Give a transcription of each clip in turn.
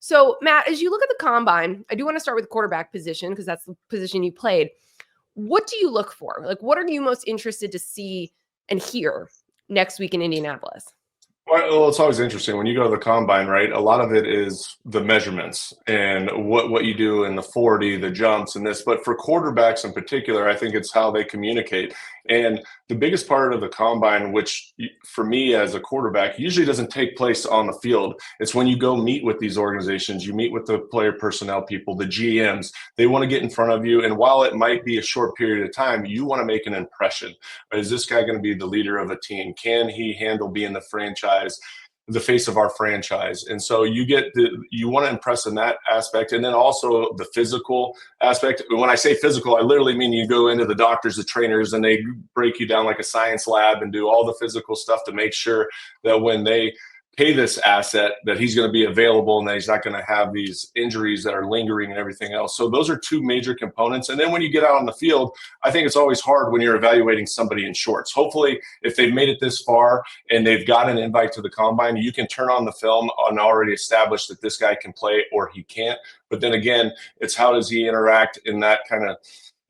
So, Matt, as you look at the combine, I do want to start with the quarterback position because that's the position you played. What do you look for? Like, what are you most interested to see and hear next week in Indianapolis? Well, it's always interesting when you go to the combine, right? A lot of it is the measurements and what you do in the 40, the jumps and this. But for quarterbacks in particular, I think it's how they communicate. And the biggest part of the combine, which for me as a quarterback usually doesn't take place on the field, it's when you go meet with these organizations, you meet with the player personnel people, the GMs, they want to get in front of you. And while it might be a short period of time, you want to make an impression. Is this guy going to be the leader of a team? Can he handle being the face of our franchise? And so you want to impress in that aspect. And then also the physical aspect. When I say physical, I literally mean you go into the doctors, the trainers, and they break you down like a science lab and do all the physical stuff to make sure that when they pay this asset that he's going to be available and that he's not going to have these injuries that are lingering and everything else. So those are two major components. And then when you get out on the field, I think it's always hard when you're evaluating somebody in shorts. Hopefully, if they've made it this far and they've got an invite to the combine, you can turn on the film and already establish that this guy can play or he can't. But then again, it's how does he interact in that kind of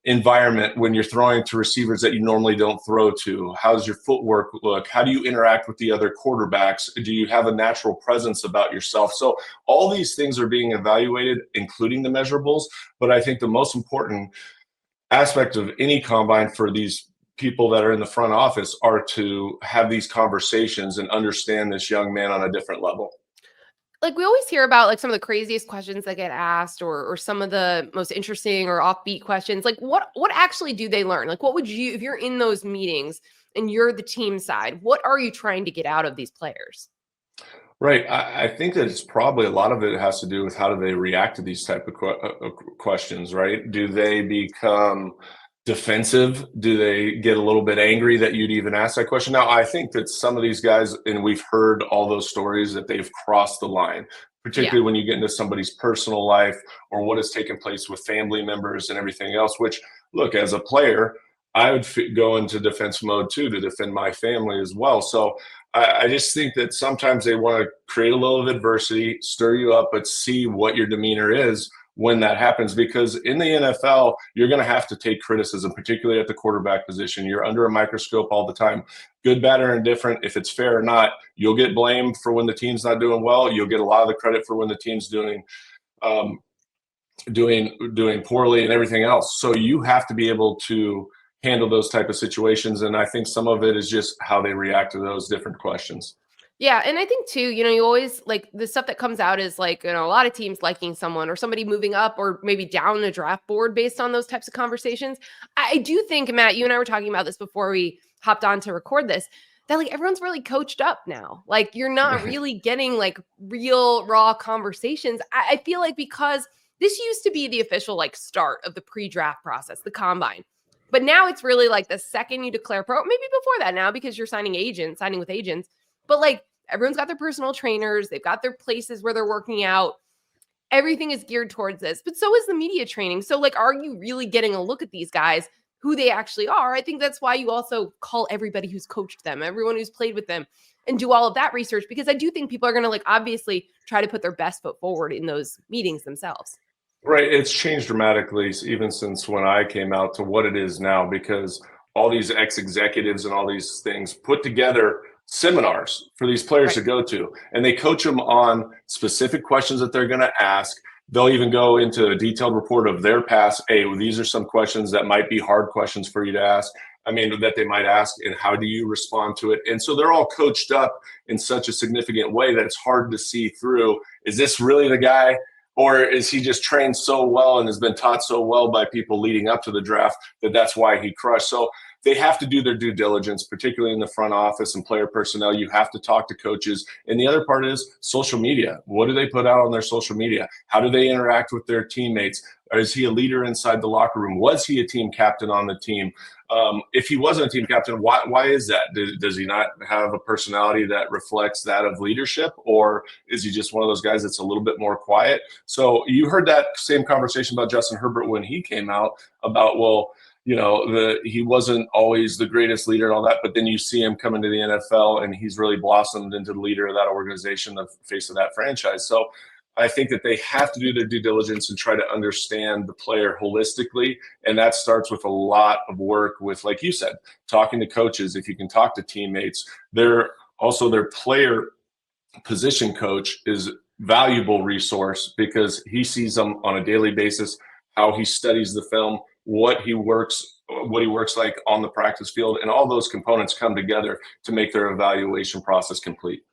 environment when you're throwing to receivers that you normally don't throw to? How does your footwork look? How do you interact with the other quarterbacks? Do you have a natural presence about yourself? So all these things are being evaluated, including the measurables. But I think the most important aspect of any combine for these people that are in the front office are to have these conversations and understand this young man on a different level. Like, we always hear about like some of the craziest questions that get asked or some of the most interesting or offbeat questions. Like, what actually do they learn? Like, what would you, if you're in those meetings and you're the team side, what are you trying to get out of these players? Right. I think that it's probably a lot of it has to do with how do they react to these type of questions, right? Do they become defensive? Do they get a little bit angry that you'd even ask that question? Now, I think that some of these guys, and we've heard all those stories, that they've crossed the line, Yeah. particularly when you get into somebody's personal life or what has taken place with family members and everything else, which, look, as a player, I would go into defense mode too to defend my family as well. So I just think that sometimes they want to create a little of adversity, stir you up, but see what your demeanor is when that happens, because in the NFL, you're going to have to take criticism, particularly at the quarterback position. You're under a microscope all the time, good, bad, or indifferent. If it's fair or not, you'll get blamed for when the team's not doing well. You'll get a lot of the credit for when the team's doing poorly and everything else. So you have to be able to handle those type of situations. And I think some of it is just how they react to those different questions. Yeah. And I think too, you always like the stuff that comes out is like, a lot of teams liking someone or somebody moving up or maybe down the draft board based on those types of conversations. I do think, Matt, you and I were talking about this before we hopped on to record this, that like everyone's really coached up now. Like you're not really getting like real raw conversations. I feel like because this used to be the official like start of the pre-draft process, the combine. But now it's really like the second you declare pro, maybe before that now because you're signing with agents. But like everyone's got their personal trainers. They've got their places where they're working out. Everything is geared towards this. But so is the media training. So like, are you really getting a look at these guys, who they actually are? I think that's why you also call everybody who's coached them, everyone who's played with them, and do all of that research, because I do think people are going to like obviously try to put their best foot forward in those meetings themselves. Right. It's changed dramatically even since when I came out to what it is now, because all these ex-executives and all these things put together seminars for these players to go to, and they coach them on specific questions that they're going to ask. They'll even go into a detailed report of their past. Hey, well, these are some questions that might be hard questions for you to ask. I mean, that they might ask, and how do you respond to it? And so they're all coached up in such a significant way that it's hard to see through. Is this really the guy? Or is he just trained so well and has been taught so well by people leading up to the draft that that's why he crushed? So they have to do their due diligence, particularly in the front office and player personnel. You have to talk to coaches. And the other part is social media. What do they put out on their social media? How do they interact with their teammates? Or is he a leader inside the locker room? Was he a team captain on the team? If he wasn't a team captain, why is that? Does he not have a personality that reflects that of leadership? Or is he just one of those guys that's a little bit more quiet? So you heard that same conversation about Justin Herbert when he came out about, well, he wasn't always the greatest leader and all that, but then you see him come into the NFL and he's really blossomed into the leader of that organization, the face of that franchise. So I think that they have to do their due diligence and try to understand the player holistically. And that starts with a lot of work with, like you said, talking to coaches. If you can talk to teammates, their player position coach is valuable resource because he sees them on a daily basis, how he studies the film, what he works like on the practice field, and all those components come together to make their evaluation process complete.